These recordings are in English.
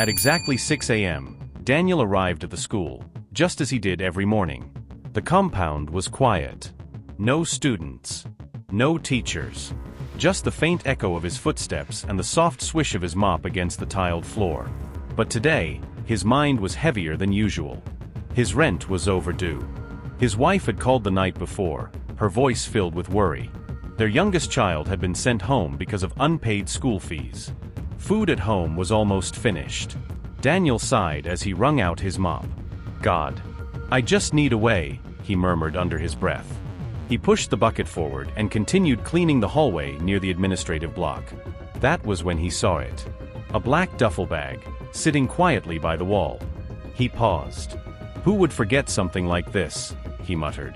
At exactly 6 a.m., Daniel arrived at the school, just as he did every morning. The compound was quiet. No students. No teachers. Just the faint echo of his footsteps and the soft swish of his mop against the tiled floor. But today, his mind was heavier than usual. His rent was overdue. His wife had called the night before, her voice filled with worry. Their youngest child had been sent home because of unpaid school fees. Food at home was almost finished. Daniel sighed as he wrung out his mop. God. I just need a way, he murmured under his breath. He pushed the bucket forward and continued cleaning the hallway near the administrative block. That was when he saw it. A black duffel bag, sitting quietly by the wall. He paused. Who would forget something like this? He muttered.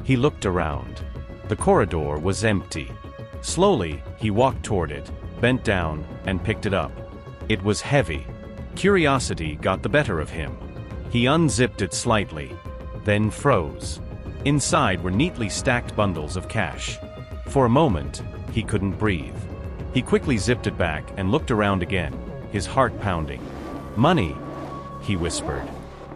He looked around. The corridor was empty. Slowly, he walked toward it, bent down, and picked it up. It was heavy. Curiosity got the better of him. He unzipped it slightly, then froze. Inside were neatly stacked bundles of cash. For a moment, he couldn't breathe. He quickly zipped it back and looked around again, his heart pounding. Money, he whispered.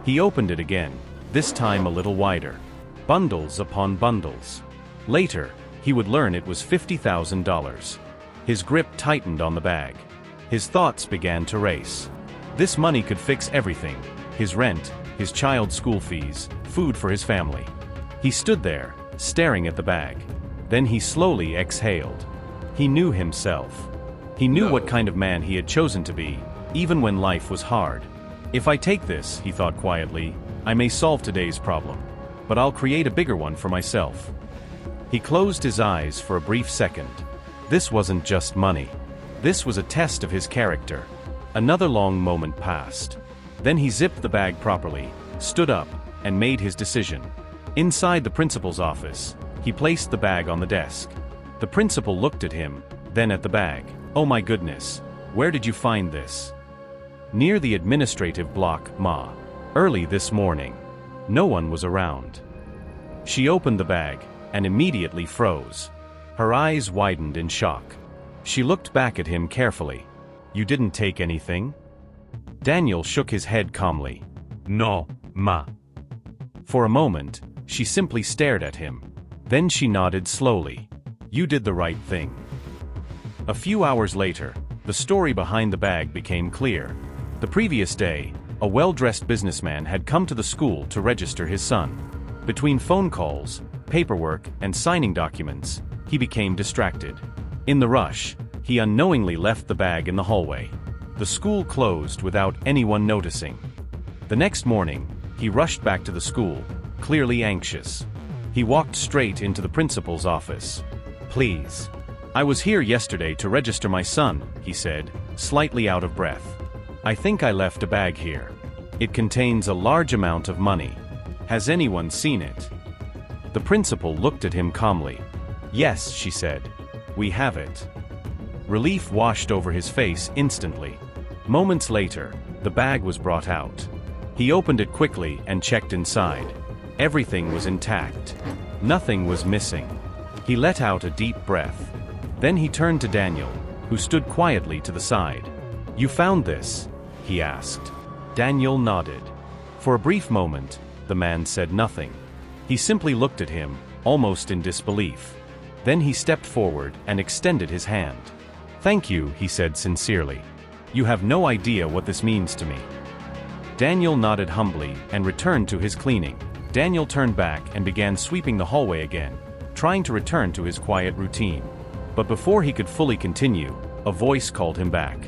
He opened it again, this time a little wider. Bundles upon bundles. Later, he would learn it was $50,000. His grip tightened on the bag. His thoughts began to race. This money could fix everything: his rent, his child's school fees, food for his family. He stood there, staring at the bag. Then he slowly exhaled. He knew himself. He knew what kind of man he had chosen to be, even when life was hard. If I take this, he thought quietly, I may solve today's problem, but I'll create a bigger one for myself. He closed his eyes for a brief second. This wasn't just money. This was a test of his character. Another long moment passed. Then he zipped the bag properly, stood up, and made his decision. Inside the principal's office, he placed the bag on the desk. The principal looked at him, then at the bag. Oh my goodness, where did you find this? Near the administrative block, Ma. Early this morning. No one was around. She opened the bag, and immediately froze. Her eyes widened in shock. She looked back at him carefully. You didn't take anything? Daniel shook his head calmly. No, Ma. For a moment, she simply stared at him. Then she nodded slowly. You did the right thing. A few hours later, the story behind the bag became clear. The previous day, a well-dressed businessman had come to the school to register his son. Between phone calls, paperwork, and signing documents, he became distracted. In the rush, he unknowingly left the bag in the hallway. The school closed without anyone noticing. The next morning, he rushed back to the school, clearly anxious. He walked straight into the principal's office. Please. I was here yesterday to register my son, he said, slightly out of breath. I think I left a bag here. It contains a large amount of money. Has anyone seen it? The principal looked at him calmly. Yes, she said. We have it. Relief washed over his face instantly. Moments later, the bag was brought out. He opened it quickly and checked inside. Everything was intact. Nothing was missing. He let out a deep breath. Then he turned to Daniel, who stood quietly to the side. You found this? He asked. Daniel nodded. For a brief moment, the man said nothing. He simply looked at him, almost in disbelief. Then he stepped forward and extended his hand. Thank you, he said sincerely. You have no idea what this means to me. Daniel nodded humbly and returned to his cleaning. Daniel turned back and began sweeping the hallway again, trying to return to his quiet routine. But before he could fully continue, a voice called him back.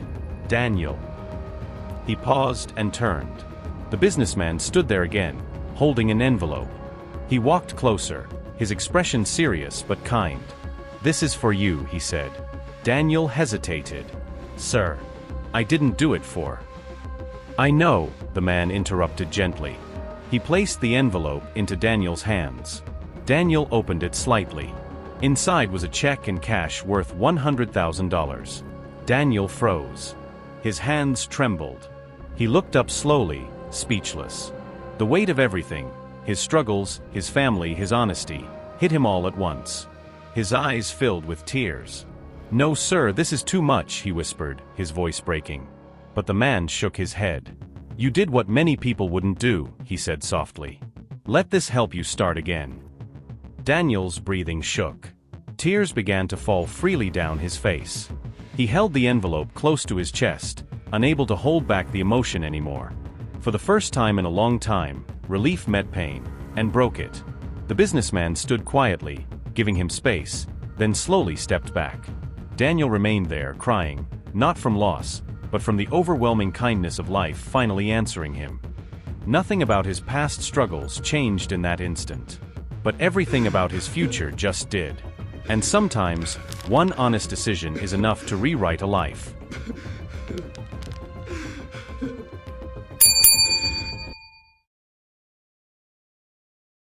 Daniel. He paused and turned. The businessman stood there again, holding an envelope. He walked closer, his expression serious but kind. This is for you, he said. Daniel hesitated. Sir, I didn't do it for. I know, the man interrupted gently. He placed the envelope into Daniel's hands. Daniel opened it slightly. Inside was a check and cash worth $100,000. Daniel froze. His hands trembled. He looked up slowly, speechless. The weight of everything, his struggles, his family, his honesty, hit him all at once. His eyes filled with tears. No, sir, this is too much, he whispered, his voice breaking. But the man shook his head. "You did what many people wouldn't do," he said softly. "Let this help you start again." Daniel's breathing shook. Tears began to fall freely down his face. He held the envelope close to his chest, unable to hold back the emotion anymore. For the first time in a long time, relief met pain, and broke it. The businessman stood quietly, giving him space, then slowly stepped back. Daniel remained there, crying, not from loss, but from the overwhelming kindness of life finally answering him. Nothing about his past struggles changed in that instant. But everything about his future just did. And sometimes, one honest decision is enough to rewrite a life.